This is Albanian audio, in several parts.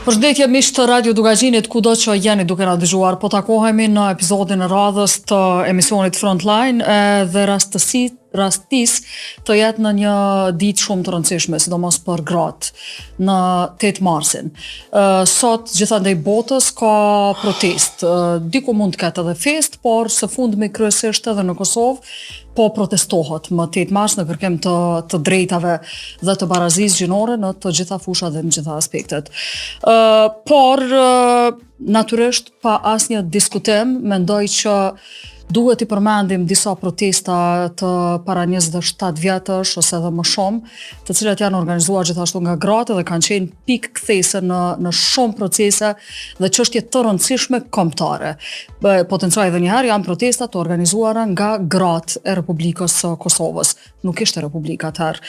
Përshëndetje miq të Radio Dugazhinit, kudo që jeni duke na dëgjuar, po takohemi në episodin e radhës të emisionit Frontline dhe rastis të jetë në një ditë shumë të rëndësishme, sidomos për gratë, në 8 marsin. Sot gjithandej botës ka protest. Diku mund të ketë edhe fest, por së fundmi kryesisht edhe në Kosovë po protestohet më 8 mars në kërkim të drejtave dhe të barazisë gjinore në të gjitha fushat dhe në gjitha aspektet. Por natyrisht pa asnjë diskutim, mendoj që duhet i përmendim disa protesta të para 27 vjetësh ose edhe më shumë, të cilat janë organizuar gjithashtu nga gratë dhe kanë qenë pikë kthese në shumë procese dhe çështje të rëndësishme kombëtare. Potencoj edhe një herë janë protesta të organizuara nga gratë e Republikës së Kosovës. Nuk ishte Republika atëherë.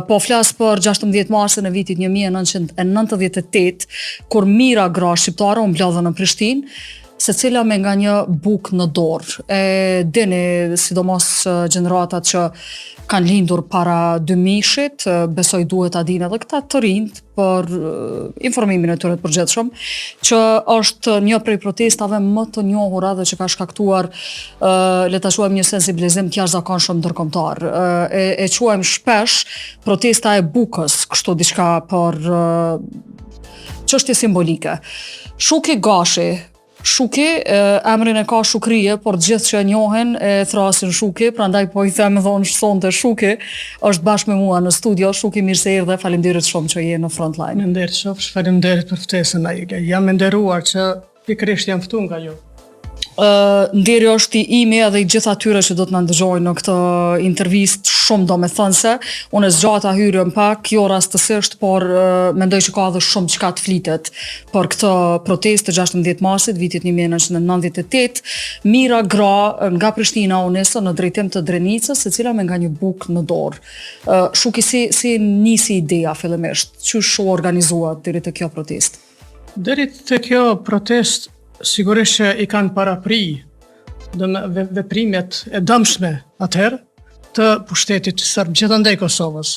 Po flas për 16 marsin e vitit 1998, kur mira gra shqiptare u mblodhen në Prishtinë, secila me nga një bukë në dorë. Dini sidomos gjeneratat që kanë lindur para 2000-shit, besoj duhet ta dinë edhe këta të rinjt për informimin e tyre të përgjithshëm, që është një prej protestave më të njohura dhe që ka shkaktuar le ta quajmë një sensibilizim të jashtëzakonshëm ndërkombëtar. E quajmë shpesh protesta e bukës, kështu diçka për çështje simbolike. Shuki Gashi, emrin e ka Shukrije, por gjithë që e njohin e thrasin Shuki, prandaj po i them edhe unë sonte Shuki, është bashkë me mua në studio. Shuki, mirë se erdhe, faleminderit shumë që je në Frontline. Faleminderit shumë, faleminderit për ftesën Aige. Jam e nderuar që pikërisht jam ftuar nga ju. Nderi është i imi edhe i gjithë atyre që do të na ndëgjojnë në këtë intervistë shumë domethënëse. Unë zgjata hyrjen pak, jo rastësisht, por mendoj që ka edhe shumë çka të flitet për këtë protestë të 16 marsit vitit 1998. Mira gra nga Prishtina u nisën në drejtim të Drenicës, secila me nga një bukë në dorë. Shuki, si nisi ideja fillimisht? Çu organizuat deri te kjo protestë? Deri te kjo protestë sigurisht që i kanë parapri veprimet e dëmshme atëherë të pushtetit serb gjithandej Kosovës.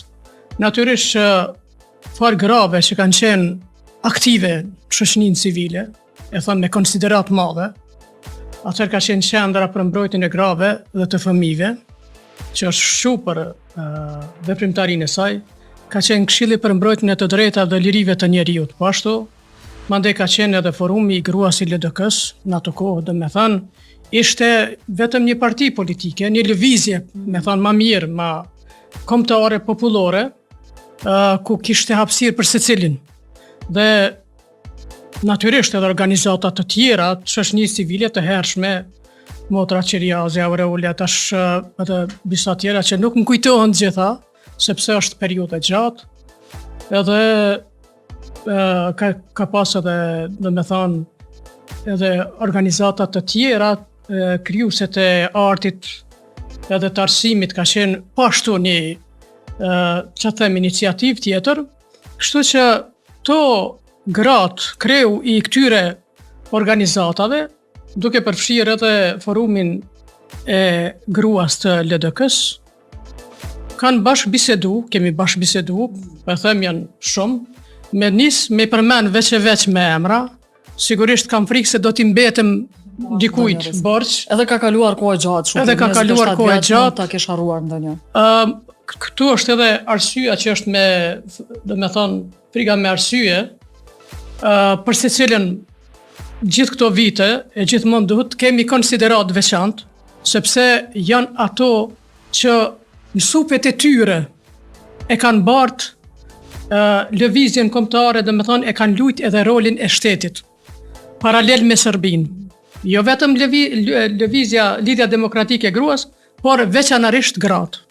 Natyrisht që farë grave që kanë qenë aktive në shoqërinë civile, e thënë me konsiderat madhe, atëherë ka qenë qendra për mbrojtjen e grave dhe të fëmijëve, që është shu për veprimtarinë e saj, ka qenë Këshilli për mbrojtjen e të drejtave dhe lirive të njerëzit, po ashtu mandej ka qenë edhe forumi i gruas i LDK-s në ato kohë, dhe me thënë, ishte vetëm një parti politike, një lëvizje, me thënë, ma mirë, ma kombëtare, popullore, ku kishte hapësirë për secilin. Dhe natyrisht edhe organizata të tjera, të shoqërisë civile të hershme, Motra Qiriazi, Aureolia, tash edhe disa tjera që nuk më kujtohen gjitha, sepse është periudhë e gjatë, edhe ka pas edhe, dhe me thonë, edhe organizatat të tjera, krijueset e artit edhe të arsimit ka qenë pashtu një iniciativë tjetër, kështu që to gratë kreu i këtyre organizatave, duke përfshirë edhe forumin e gruas të LDK-s, kanë kemi bashkë bisedu, për them janë shumë, me përmen veç me emra, sigurisht kam frikë se do t'i mbetem dikujt borç. Edhe ka kaluar kohë gjatë shumë. Edhe ka kaluar kohë gjatë. Ta kesh harruar ndonjë. Këtu është edhe arsyeja që është me, do me thonë, frika me arsye, për secilin gjithë këto vite, e gjithmonë duhet kemi konsiderat veçantë, sepse janë ato që në supet e tyre e kanë bartë lëvizjen kombëtare, dhe me thonë e kanë lujt edhe rolin e shtetit, paralel me Serbinë. Jo vetëm lidhja demokratike e gruas, por veçanërisht gratë.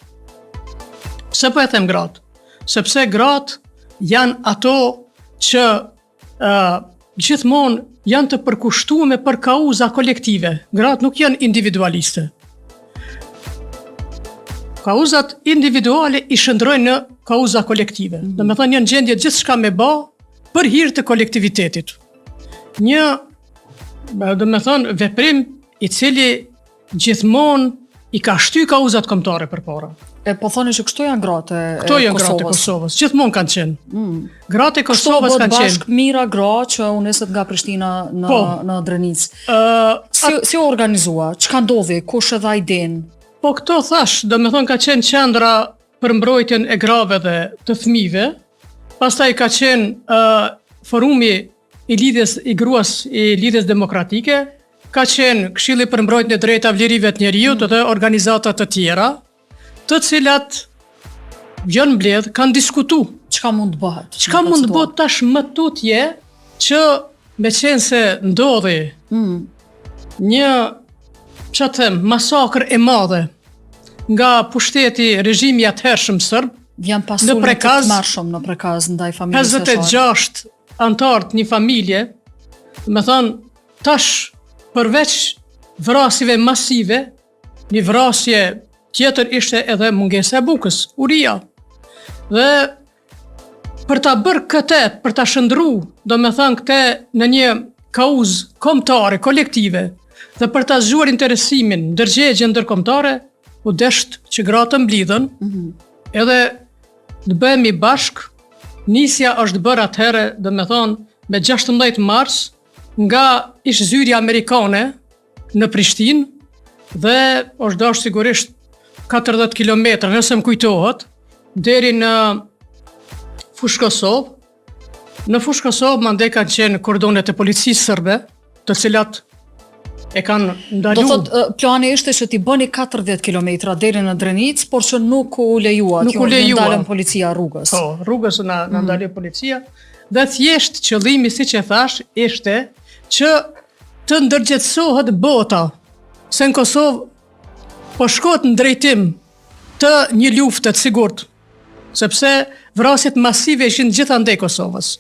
Pse po e them gratë? Sepse gratë janë ato që gjithmonë janë të përkushtuar për kauza kolektive. Gratë nuk janë individualiste. Kauzat individuale i shndrojnë në kauza kolektive. Dhe me thënë janë gjendje gjithçka me ba për hir të kolektivitetit. Një, dhe me thënë, veprim i cili gjithmonë i ka shty kauzat kombëtare përpara. E po thoni që kështu janë gratë e Këto janë gratë e Kosovës. Kosovës, gjithmonë kanë qenë. Gratë e Kështu Kosovës bëhet kanë qenë. bashkë mira gra që u nisët nga Prishtina në Drenicë. Si u organizua? Çka ndodhi? Kush e dha idenë? Po këto thash, do me thonë ka qenë qendra për mbrojtjen e grave dhe të fëmijëve, pastaj ka qenë forumi i lidhjes i gruas i lidhjes demokratike, ka qenë Këshilli për mbrojtjen e drejtave lirive të njeriut dhe organizata të tjera, të cilat janë mbledh, kanë diskutu. Çka mund të bëhet? Çka mund të bëhet tash më tutje që me qenë se ndodhi një masakër e madhe nga pushteti regjimi atëhershëm serb, vjen pasurit të tmerrshëm në prekaz ndaj familjes së 56 antar të një familje, me thonë tash përveç vrasive masive, një vrasje tjetër ishte edhe mungesa e bukës, uria. Dhe për ta bërë këtë, për ta shëndru, do me thonë këte në një kauzë kombëtare, kolektive, dhe për ta zgjuar interesimin, ndërgjegjen ndërkombëtare, u desht që gratë mblidhen, edhe të bëhemi bashk, nisja është bërë atëherë, do me thonë, me 16 mars, nga ishzyrja amerikane në Prishtinë, dhe është dashur sigurisht 40 km, nëse më kujtohet, deri në Fush Kosovë. Në Fush Kosovë mandej kanë qenë kordonet e policisë serbe, të cilat e kanë ndalu. Do thotë, plani ishte që t'i bëni 40 km deri në Drenicë, por që nuk u lejuat, nuk u lejuat. Ndalën policia rrugës. Po, rrugës na ndaloi policia, dhe thjesht qëllimi, siç e thash, ishte që të ndërgjetësohet bota, se në Kosovë po shkohet në drejtim të një lufte të sigurt, sepse vrasjet masive ishin gjithandej Kosovës.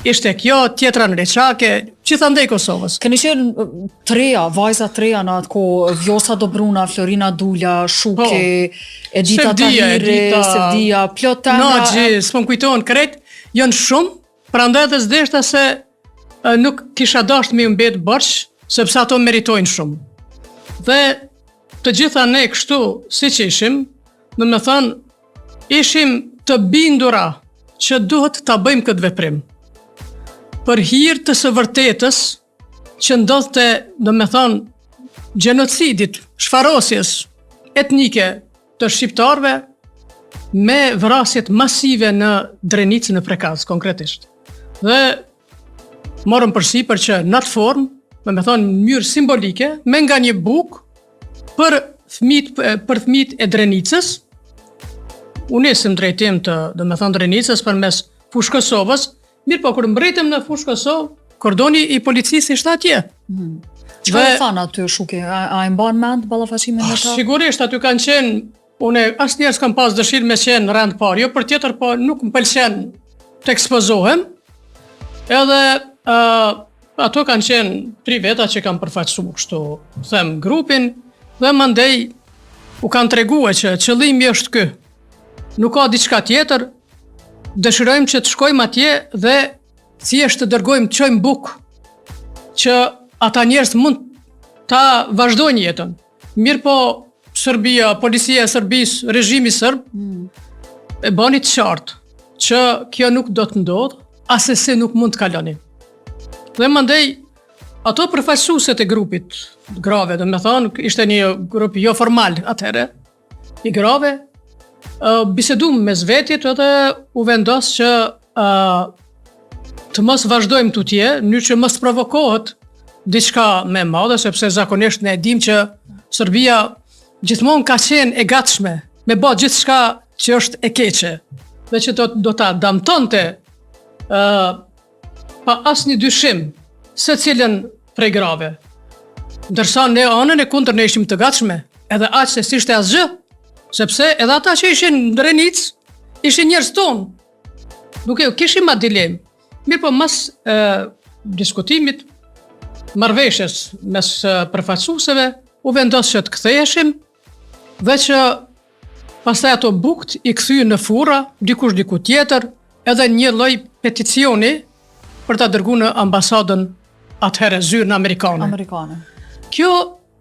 Ishte kjo, tjetra në Reçake, gjithandej Kosovës. Keni qenë treja, vajza treja në atë kohë, Vjosa Dobruna, Florina Dula, Shuki, Edita Tahiri, Sevdia, plot Naxhi, s'po më kujtohen krejt, janë shumë, prandaj dhe s'deshta se nuk kisha dashur me u mbet bërsh, sepse ato meritojnë shumë. Dhe të gjitha ne kështu siç ishim, do me thënë, ishim të bindura që duhet ta bëjmë këtë veprim. Për hir të së vërtetës që ndodhte, do me thonë, gjenocidit, shfarosjes etnike të shqiptarve me vrasjet masive në Drenicë, në Prekaz, konkretisht. Dhe morëm përsipër që në atë formë, do me thonë, në mënyrë simbolike, me nga një bukë për fëmijët e Drenicës. Unë nisëm drejtim të, do me thonë, Drenicës përmes Fush Kosovës. Mirë po, kur mbretëm në Fush Kosovë, kordoni i policisë ishte atje. Çfarë e thanë aty Shuki? A e mban mend ballafaqimin me ta? Sigurisht, aty kanë qenë, unë asnjëherë s'kam pas dëshirë me qenë rend parë, jo për tjetër, po nuk më pëlqen të ekspozohem. Edhe ato kanë qenë 3 veta që kanë përfaqësuar kështu, them, grupin, dhe mandej u kanë treguar që qëllimi është ky. Nuk ka diçka tjetër. Dëshirojmë që të shkojmë atje dhe thjesht të dërgojmë të çojmë bukë që ata njerëz mund ta vazhdojnë jetën. Mirë po, Serbia, policia e Serbisë, regjimi serb e bani të qartë që kjo nuk do të ndodhë, asesi nuk mund të kaloni. Dhe mandej ato përfaqësuesit e grupit grave, do me thonë, ishte një grup jo formal atëherë, i grave, bisedum me zvetjet edhe u vendos që të mos vazhdojmë tutje, në që mos provokohet diçka me madhe, sepse zakonisht ne dim që Serbia gjithmonë ka qenë e gatshme me bë gjithçka që është e keqe, dhe që do ta damtonte pa asnjë dyshim secilën prej grave. Ndërsa ne anën e kundër ne ishim të gatshme, edhe aq se s'ishte asgjë. Sepse edhe ata që ishin në Drenicë, ishin njerëz tonë. Nuk e kishim ma dilemë. Mirë po mas diskutimit, marrëveshjes mes përfaqësuesve, u vendos që të ktheheshim dhe që pastaj ato bukt i kthyen në furra, dikush diku tjetër, edhe një lloj peticioni për ta dërguar në ambasadën atëherë zyrën amerikane. Kjo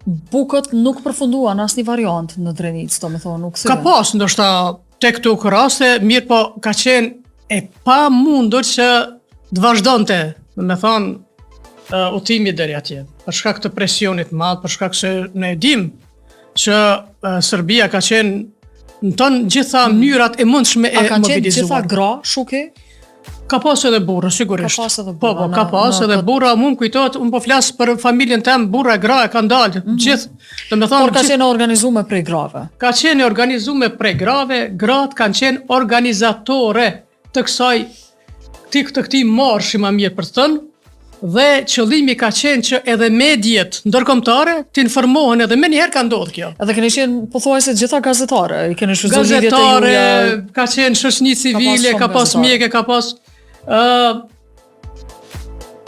bukët nuk përfunduan asnjë variant në Drenicë, domethënë nuk Ka pas ndoshta tek këto raste, mirë po ka qenë e pa mundur që të vazhdonte, udhëtimi deri atje. Për shkak të presionit madh, për shkak se ne e dim që Serbia ka qenë në ton gjitha mënyrat e mundshme e mobilizuar. A kanë qenë gjitha gra, shuki? Ka pas edhe burra, sigurisht. Ka pas edhe burra. Po, ka pas edhe burra, unë kujtohet, unë po flas për familjen tem, burra e gra e kanë dalë, gjithë. Por ka qenë organizuar prej grave. Ka qenë organizuar prej grave, gratë kanë qenë organizatore të këtij marshi më mirë për të thënë, dhe qëllimi ka qenë që edhe mediat ndërkombëtare të informohen, edhe më njëherë ka ndodhur kjo. Edhe keni qenë pothuajse gjitha gazetare, i keni shfrytzuar lidhjet e juaja. Ka qenë shoqëni civile, ka pas mjeke, ka pas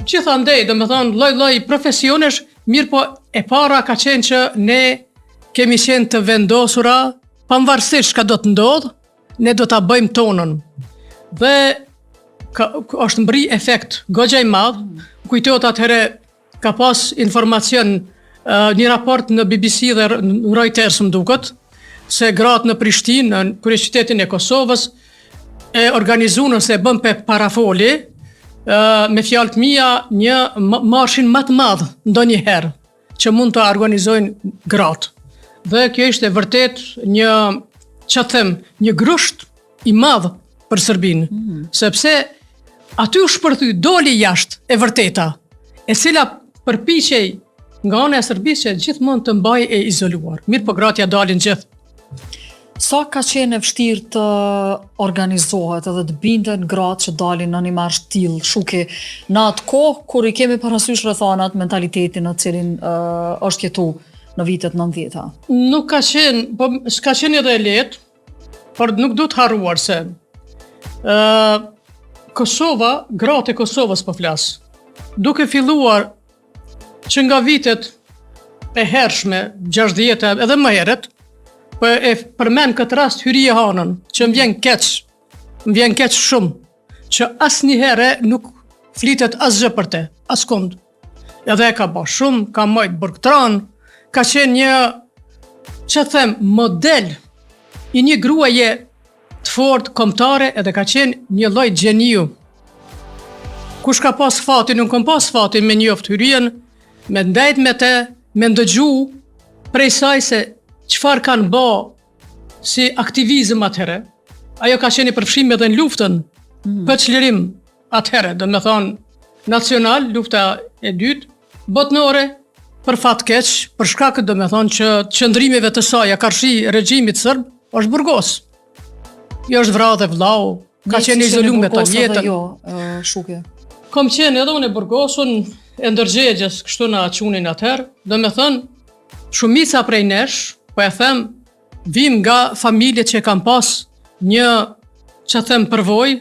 gjithandej, domethënë lloj-lloj profesionesh, mirë po e para ka qenë që ne kemi qenë të vendosura, pavarësisht çka do të ndodh, ne do ta bëjmë tonën. Dhe është mbri efekt goxha i madh. Kujtohet atëherë ka pas informacion, një raport në BBC dhe Reuters më duket, se gratë në Prishtinë, në kryeqytetin e Kosovës, e organizuan ose bën pe parafoli, me fjalë të mia, një marshin më të madh ndonjëherë që mund të organizojnë gratë. Dhe kjo ishte vërtet një grusht i madh për Serbinë, sepse aty u shpërthy doli jashtë e vërteta, e cila përpiqej nga ana e Serbisë që gjithmonë të mbajë e izoluar. Mirë po gratë ja dalin gjithë. Sa ka qenë e vështirë të organizohet edhe të binden gratë që dalin në një marsh tillë, shuki, në atë kohë kur i kemi parasysh rrethonat, mentalitetin në cilin është jetu në vitet 90-ta? Nuk ka qenë, po s'ka qenë edhe e lehtë, por nuk duhet harruar se Kosova, gratë e Kosovës po flas, duke filluar që nga vitet e hershme, 60 edhe më herët, po e përmend këtë rast Hyrie Hanën, që më vjen keq shumë, që asnjëherë nuk flitet asgjë për te, askund. Edhe e ka bërë shumë, ka majtë burgtran, ka qenë model i një gruaje të fortë, kombëtare, edhe ka qenë një lloj gjeniu. Kush ka pas fatin, unë kam pas fatin me njoft Hyrien, me ndajt me te, me ndëgju prej saj se çfarë kanë bë si aktivizëm atëherë. Ajo ka qenë i përfshirë edhe në luftën për çlirim atëherë, domethënë nacional, lufta e dytë, botnore, për fat keq, për shkak domethënë që qëndrimeve të saj karshi regjimit serb, është burgos. Jo është vrarë dhe vllau, ka qenë izoluar të jetën. Jo, shuke. Kam qenë edhe unë e burgosun, e ndërgjegjës, kështu na qunin atëherë, domethënë shumica prej nesh, po e them, vim nga familjet që kanë pas një, përvojë,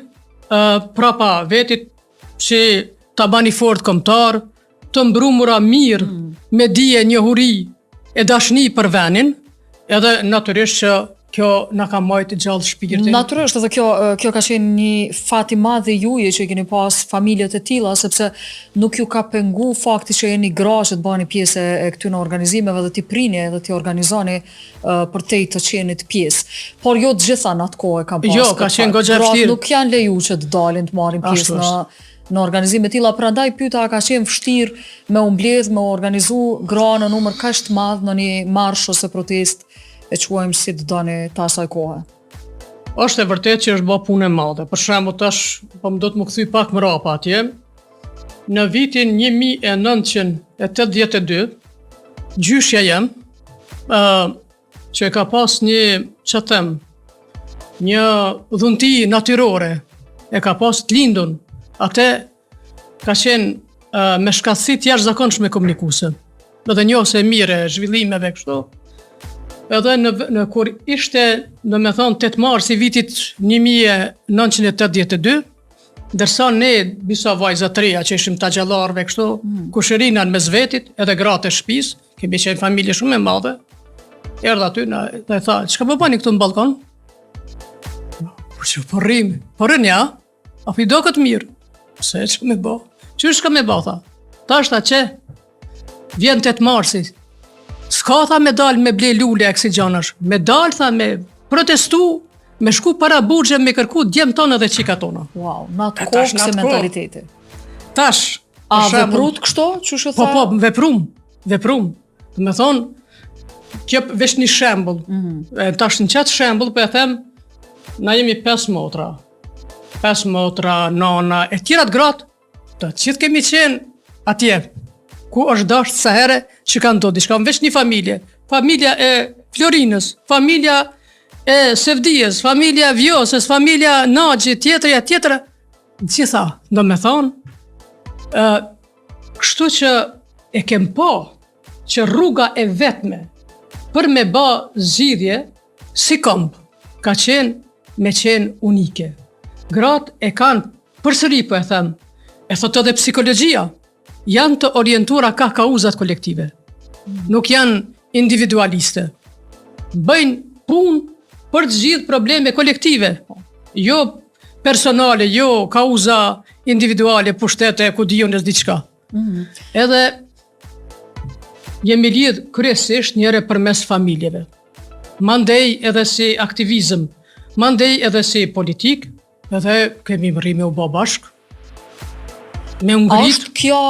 prapa vetit që ta bani fort kombëtar, të mbrumura mirë, me dije, njohuri e dashni për venin, edhe natyrisht që kjo na ka majtë gjallë shpirtin. Natyrisht edhe kjo ka qenë një fat i madh i juaj që keni pas familjet e tilla, sepse nuk ju ka pengu fakti që jeni gra që të bani pjesë e këtyre organizimeve dhe t'i prini edhe t'i organizoni për të qenit pjesë. Por jo të gjitha në atë kohë kanë pas. Jo, ka qenë goxha vështirë. Gratë nuk janë leju që të dalin të marrin pjesë në organizime tilla, prandaj pyeta a ka qenë vështirë me u mbledh, me u organizu gra në numër kaq të madh në një marsh ose protestë, e quajmë si të doni të asaj kohe. Është e vërtet që është bë punë e madhe. Për shembull tash, po më do të më kthy pak më rapa atje. Në vitin 1982, gjyshja jem, që ka pas një dhunti natyrore, e ka pas të lindun, atë ka qenë me shkatësi të jashtëzakonshme komunikuese. Edhe njohse mirë zhvillimeve kështu. Edhe në kur ishte, domethënë 8 mars i vitit 1982, ndërsa ne disa vajza të reja që ishim të gjallarve kështu, kushërinan mes vetit, edhe gratë e shtëpisë, kemi qenë familje shumë e madhe, erdha aty dhe e tha, çka po bani këtu në balkon? Po rrim, po rënja, apo i do këtë mirë? Se çka me bë? Çysh ka me bë tha? Tash tha që vjen 8 marsi. S'ka tha me dal me ble lule e kësi gjanash. Me dal tha me protestu, me shku para burgje me kërku djemë tonë dhe qika tona. Wow, në atë kohë kësi mentaliteti. Tash. A veprut kështo, që shë tha? Po, veprum. Të me thonë, kjo vesh një shembull. Tash në qatë shembull, po e them, na jemi 5 motra. 5 motra, nana, e tjerat gratë, të qitë kemi qenë atje, ku është dashtë sa here që kanë do diçka, veç një familje. Familja e Florinës, familja e Sevdijes, familja Vjosës, familja Naxhi, tjetëra, gjitha, do me thonë, kështu që e kem po që rruga e vetme për me ba zgjidhje si këmbë ka qenë me qenë unike. Gratë e kanë përsëri, po e them, e thot edhe psikologjia, janë të orientuara ka kauzat kolektive. Nuk janë individualiste. Bëjnë punë për të zgjidhur probleme kolektive, jo personale, jo kauza individuale, pushtete, ku diun diçka. Edhe jemi lidh kryesisht njëre përmes familjeve. Mandej edhe si aktivizëm, mandej edhe si politik, edhe kemi rri me u bë bashk. Me ngrit. Është kjo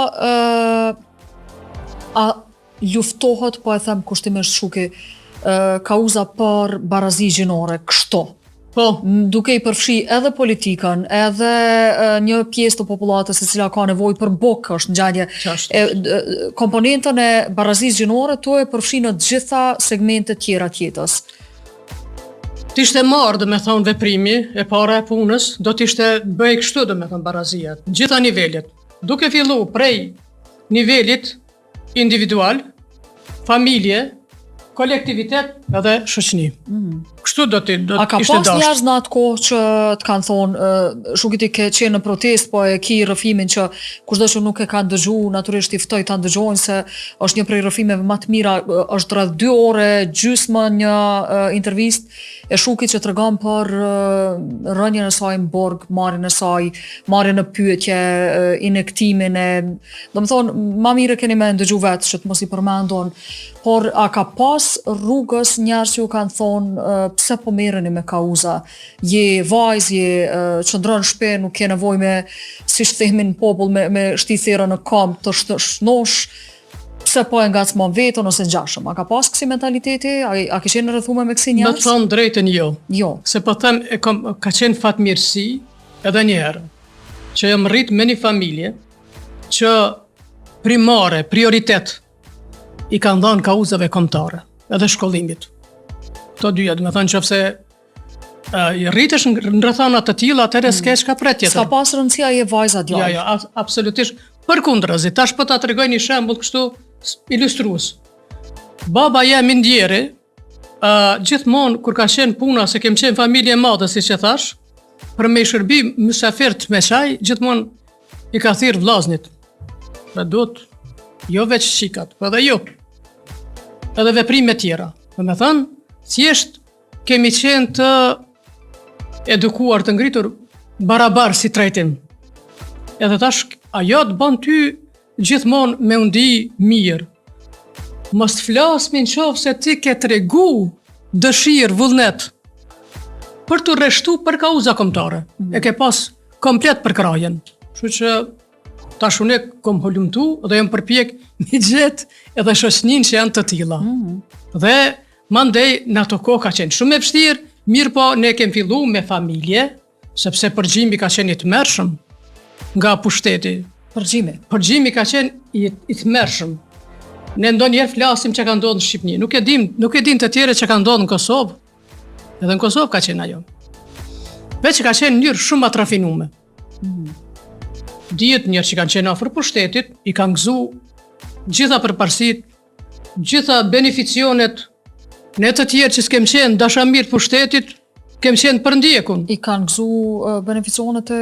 a luftohet, po e them kushtimisht shuki, kauza për barazi gjinore, kështu. Po, Duke i përfshi edhe politikën, edhe një pjesë të popullatës e cila ka nevojë për bokë, është ngjanje. Komponentën e barazisë gjinore to e përfshi në të gjitha segmentet tjera të jetës. t'ishte marrë, do me thonë, veprimi e para e punës, do t'ishte bëj kështu, do me thonë, barazia, gjitha nivelet. Duke fillu prej nivelit individual, familje, kolektivitet edhe shoqëni. Kështu do ishte dashur. A ka pas njerëz në atë kohë që të kanë thonë, shukit i ke qenë në protest, po e ki rrëfimin që kushdo që nuk e ka dëgju, natyrisht i ftoj ta ndëgjojnë se është një prej rrëfimeve më të mira, është rreth 2 ore gjysmë një intervistë e shukit që tregon për rënien e saj në borg, marrjen e saj, marrjen në pyetje, inektimin e, domethënë, ma mire keni me ndëgju vetë që të mos i përmendon, por a ka pas rrugës njerëz që ju kanë thonë pse po merreni me kauza, je vajzë, je qëndron në shtëpi, nuk ke nevojë me, siç themin në popull, me shti therrën në kamp të shnosh, pse po e ngacmon vetën ose ngjashëm. A ka pas kësi mentaliteti? A ke qenë rrethuar me kësi njerëz? Me të thonë drejtën jo. Jo. Se po them, ka qenë fatmirësi edhe një herë, që jam rrit me një familje që primare, prioritet, i kanë dhënë kauzave kombëtare, edhe shkollimit. Këto dyja, do me thonë qofse i rritesh në rrethana të tilla, atëherë s'ke çka pret tjetër. S'ka pas rëndësia je vajza djalë. Ja, absolutisht. Përkundrazi, tash po ta tregoj një shembull kështu ilustrues. Baba jem i ndjeri, gjithmonë kur ka qenë puna, se kem qenë familje e madhe, siç e thash, për me i shërbi mysafirët me çaj, gjithmonë i ka thirr vllaznit. Pra duhet jo veç shikat, po edhe jo. Edhe veprime tjera. Do me thënë, thjesht kemi qenë të edukuar, të ngritur barabar si trajtim. Edhe tash ajo të bën ty gjithmonë me undi mirë. Mos të flasmi në qoftë se ti ke tregu dëshirë, vullnet për të rreshtu për kauza kombëtare. E ke pas komplet për krajen. Kështu që tash unë kom holumtu dhe jam përpjek një gjetë edhe shoqënin që janë të tilla. Dhe mandej në ato kohë ka qenë shumë e vështirë, mirë po ne kem fillu me familje, sepse përgjimi ka qenë i tmerrshëm nga pushteti. Përgjimi ka qenë i tmerrshëm. Ne ndonjëherë flasim që ka ndodhur në Shqipëni. Nuk e din të tjerë që ka ndodhur në Kosovë. Edhe në Kosovë ka qenë ajo. Veç ka qenë në mënyrë shumë më të rafinuar. Dihet njerëz që kanë qenë afër pushtetit, i kanë gëzu gjitha përparësitë, gjitha beneficionet. Ne të tjerë që s'kem qenë dashamir të pushtetit, kem qenë për ndjekun. I kanë gëzu beneficionet e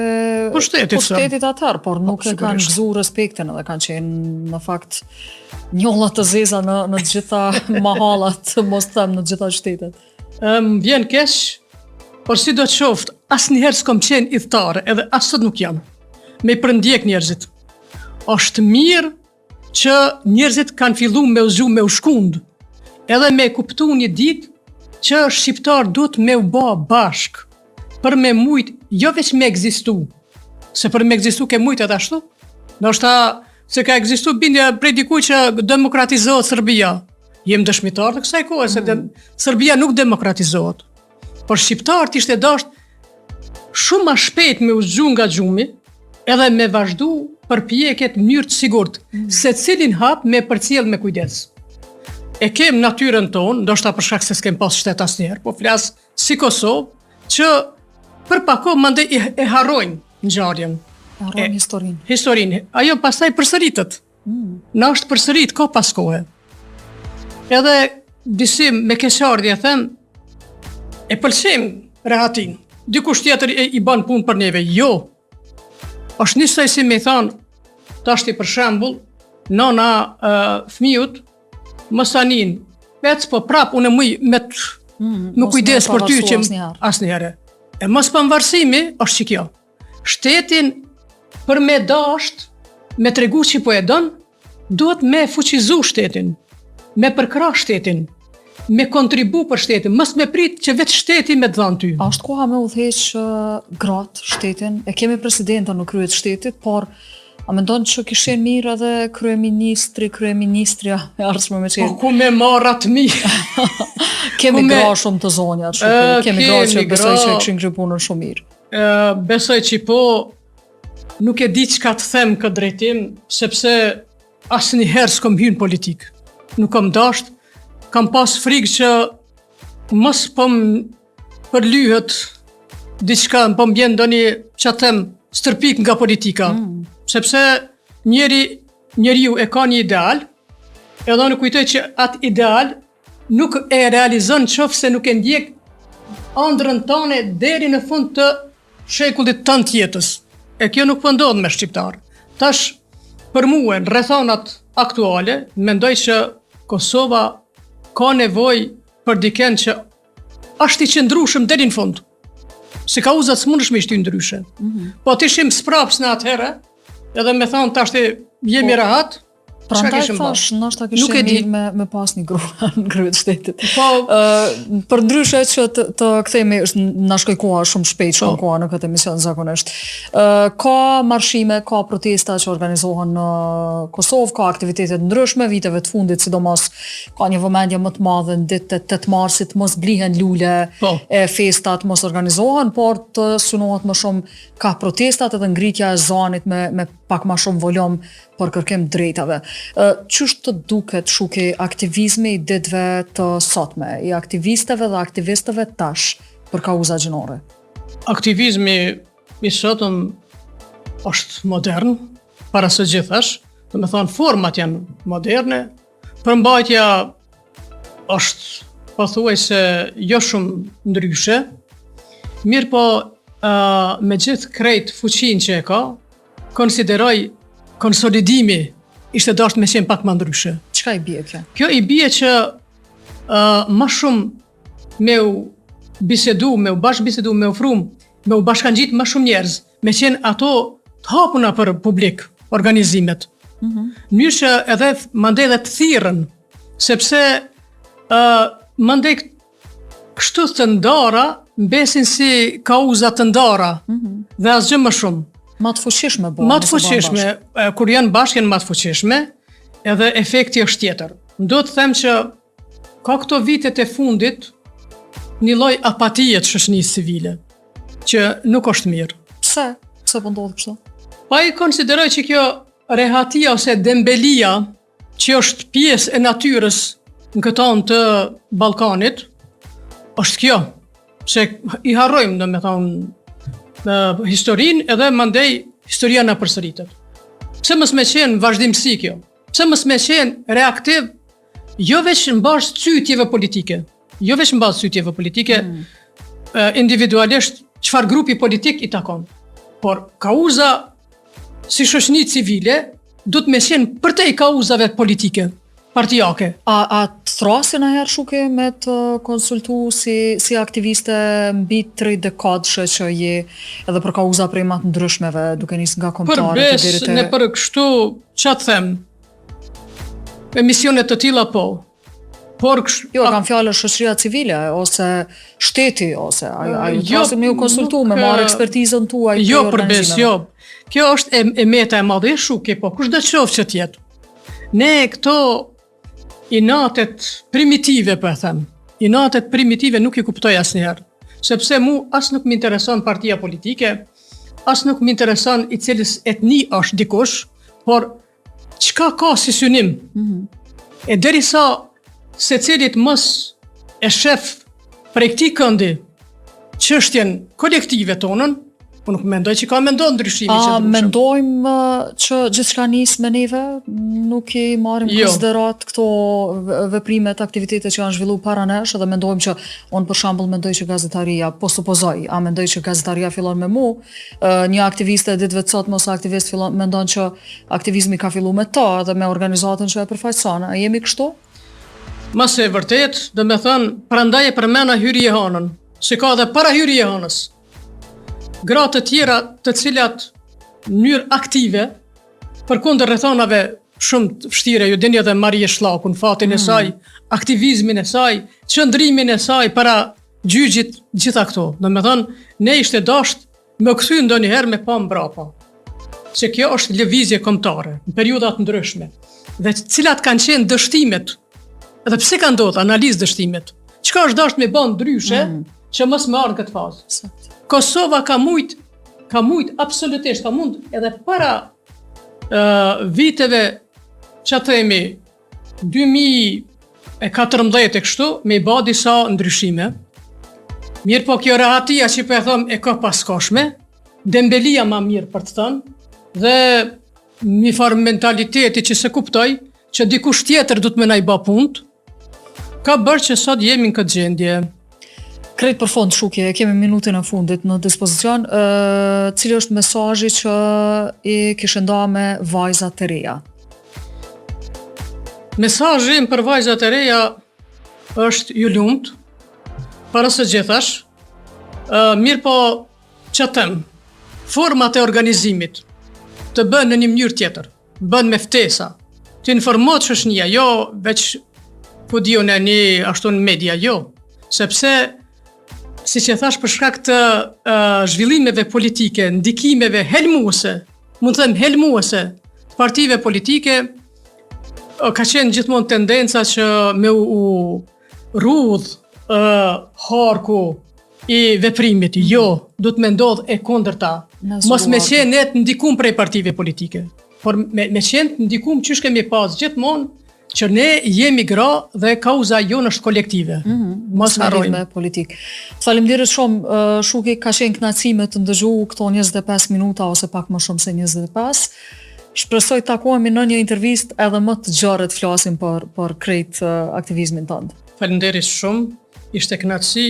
pushtetit atëherë, por nuk e kanë gëzu respektin edhe kanë qenë në fakt njolla të zeza në të gjitha mahallat, mos them në të gjitha qytetet. Vjen keq, por si do të qoftë, asnjëherë s'kom qenë idhtare, edhe as sot nuk jam. Me përndjek njerëzit. Është mirë që njerëzit kanë fillu me u zgju me u shkund, edhe me kuptu një ditë që shqiptar duhet me u ba bashk për me mujt, jo veç me egzistu, se për me egzistu ke mujt edhe ashtu. Ndoshta se ka egzistu bindja prej dikuj që demokratizohet Serbia. Jem dëshmitar të kësaj kohë, se Serbia nuk demokratizohet. Por shqiptarët ishte dasht shumë ma shpejt me u zgju nga gjumi, edhe me vazhdu përpjekjet në mënyrë të sigurt, se cilin hap me përcjell me kujdes. E kem natyrën tonë, ndoshta për shkak se s'kem pas shtet asnjëherë, po flas si Kosovë, që për pak kohë mandej e harrojnë ngjarjen. Harrojnë Historinë. Ajo pastaj përsëritet. Na është përsërit ka pas kohë. Edhe disi me keqardhje them, e pëlqejm rehatin. Dikush tjetër i bën punë për neve. Jo. Është njësoj si me thonë, tashti për shembull, nona fëmijët mos anin, vec po prap unë muj me më kujdes për ty që asnjëherë. E mos pavarësimi është që kjo. Shtetin për me dasht, me tregu që po e don, duhet me fuqizu shtetin, me përkra shtetin, me kontribu për shtetin, mos me prit që vetë shteti me të dhanë ty. A është koha me udhëheq gratë shtetin? E kemi presidenta në kryet shtetit, por a mendon që kishin mirë edhe kryeministria e ardhshme me qenë? Po ku me marrat mirë? Kemi gra shumë të zonja, kemi gra që besoj që kishin kryer punën shumë mirë. Besoj që po, nuk e di çka të them këtë drejtim, sepse asnjëherë s'kom hyrë në politikë. Nuk kam dasht, kam pas frikë që mos po përlyhet diçka, po m'bjen ndonjë që them stërpik nga politika. Sepse njeriu e ka një ideal, edhe unë kujtoj që atë ideal nuk e realizon nëse nuk e ndjek ëndrrën tone deri në fund të shekullit tënd jetës. E kjo nuk po ndodh me shqiptar. Tash, për mua, në rrethonat aktuale, mendoj që Kosova ka nevojë për diken që është i qëndrueshëm deri në fund. Si ka uzat s'mundesh me shty ndryshe. Po të ishim spraps në atëherë, edhe me thonë tashti jemi rahat, prandaj thash, ndoshta kishin mirë me pas një grua në krye të shtetit. Po, për ndryshe që të kthehemi, na shkoi koha shumë shpejt, shumë koha në këtë emision zakonisht. Ka marshime, ka protesta që organizohen në Kosovë, ka aktivitete të ndryshme, viteve të fundit, sidomos ka një vëmendje më të madhe në ditët e 8 marsit, mos blihen lule, e festat mos organizohen, por të synohet më shumë ka protestat edhe ngritja e zanit me pak më shumë volum për kërkim drejtave. Qysh të duket shuki aktivizmi i ditëve të sotme, i aktivistëve dhe aktivistëve tash për kauza gjinore? Aktivizmi i sotëm është modern, para së gjithash, do me thonë format janë moderne, përmbajtja është pothuajse jo shumë ndryshe, mirë po me gjithë krejt fuqin që e ka, konsideroj konsolidimi ishte dashur me qenë pak më ndryshe. Çka i bie kjo? Kjo i bie që më shumë me u bisedu, me u bashkëbisedu, me u frum, me u bashkangjit më shumë njerëz, me qenë ato të hapuna për publik, organizimet. Mënyrë që edhe mandej dhe të thirrën, sepse mandej kështu të ndara mbesin si kauza të ndara dhe asgjë më shumë. Ma të fuqishme bo. Ma të fuqishme, kur janë bashkë janë ma të fuqishme, edhe efekti është tjetër. Do të them që ka këto vitet e fundit një lloj apatie të shoqërisë civile, që nuk është mirë. Pse? Pse po ndodh kështu? Pa i konsideroj që kjo rehatia ose dembelia, që është pjesë e natyrës në këtë anë të Ballkanit, është kjo. Se i harrojmë, do me thonë, historinë edhe mandej historia na përsëritet. Pse mos me qenë vazhdimsi kjo? Pse mos me qenë reaktiv jo veç në bazë cytjeve politike, individualisht çfarë grupi politik i takon, por kauza si shoqëni civile do të me qenë përtej kauzave politike, partijake. A të thrasin e herë shuke me të konsultu si aktiviste mbi 3 dekadëshe që je edhe për kauza prej ma të ndryshmeve, duke nisë nga kombëtare të deri te... Në për kështu, që të them, emisionet të tilla po, Por Jo, kam fjalë shoqëria civile, ose shteti, ose ju jo, tasim me ju konsultu, me marrë ekspertizën tuaj jo për përbes, organizimeve. jo. Kjo është e meta e madhe e shuke, po kush do të qoftë që tjetë. Ne këto inatet primitive, po e them, inatet primitive nuk i kuptoj asnjëherë. Sepse mu as nuk më intereson partia politike, as nuk më intereson i cilës etni është dikush, por çka ka si synim. E derisa se cilit mos e shef prej këtij këndi çështjen kolektive tonën, unë nuk mendoj që ka mendon ndryshimi që A ndryshëm. mendojmë që gjithçka nis me neve, nuk i marrim Jo. konsiderat këto veprimet, aktivitetet që janë zhvilluar para nesh, dhe mendojmë që unë për shembull mendoj që gazetaria, po supozoj, a mendoj që gazetaria fillon me mu, një aktiviste e ditëve të sotme ose aktivist mendon që aktivizmi ka filluar me ta dhe me organizatën që e përfaqëson. A jemi kështu? Mas e vërtet, do me thënë, prandaj e përmena hyrje hanën, se ka dhe para hyrje hanës. Gratë të tjera të cilat në mënyrë aktive, përkundër rrethanave shumë të vështire, ju dini edhe Marije Shllakun, fatin e saj, aktivizmin e saj, qëndrimin e saj para gjyqit, gjitha këto. Do me thënë, ne ishte dasht me kthy ndonjëherë me pa mbrapa. Se kjo është lëvizje kombëtare, në periudat ndryshme. Dhe cilat kanë qenë dështimet, edhe pse ka ndodhur analizë dështimet. Çka është dashur me bën ndryshe që mos më ardhë këtë fazë. Kosova ka mujt absolutisht, ka mund edhe para viteve që themi 2014 e kështu, me i ba disa ndryshime. Mirë po kjo rahatia që po e thom e ka paskoshme, dembelia ma mirë për të thënë, dhe një farë mentaliteti që se kuptoj, që dikush tjetër du të me na i ba punt, ka bërë që sot jemi në këtë gjendje. Krejt për fond, Shukje, kemi minutin e fundit në dispozicion. Cili është mesazhi që i kishe nda me vajzat e reja? Mesazhi im për vajzat e reja është ju lumt, para së gjithash, mirë po që them, format e organizimit të bën në një mënyrë tjetër, bën me ftesa, të informohet shoqënia, jo veç ku diun e një ashtu në media, jo, sepse si që thash për shkak të zhvillimeve politike, ndikimeve helmuese, mund të them helmuese, të partive politike, ka qenë gjithmonë tendenca që me u rrudh harku i veprimit. Jo, du të me ndodh e kundërta. Mos me qenë ne të ndikum prej partive politike, por me qenë të ndikum qysh kemi pas gjithmonë që ne jemi gra dhe kauza jonë është kolektive. Mos harrojmë. Me politik. Faleminderit shumë, Shuki, ka qenë kënaqësi me të ndëgju këto 25 minuta ose pak më shumë se 25. Shpresoj të takohemi në një intervistë edhe më të gjarë të flasim për krejt aktivizmin tënd. Faleminderit shumë, ishte kënaqësi,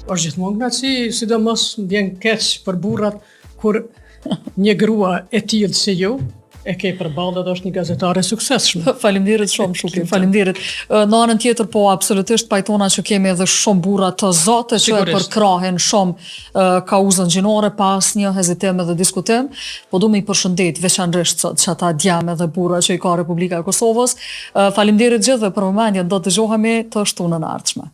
është gjithmonë kënaqësi, sidomos më vjen keq për burrat kur një grua e tillë si ju e ke përballë dhe është një gazetare suksesshme. Faleminderit shumë, Shuki, faleminderit. Në anën tjetër, po absolutisht pajtona që kemi edhe shumë burra të zate që e përkrahen shumë kauzën gjinore pas një hezitim dhe diskutim, po du me i përshëndet veçanërisht sot që ata djemë dhe burra që i ka Republika e Kosovës. Faleminderit gjithë dhe për momentin do të dëgjohemi të shtunën e ardhshme.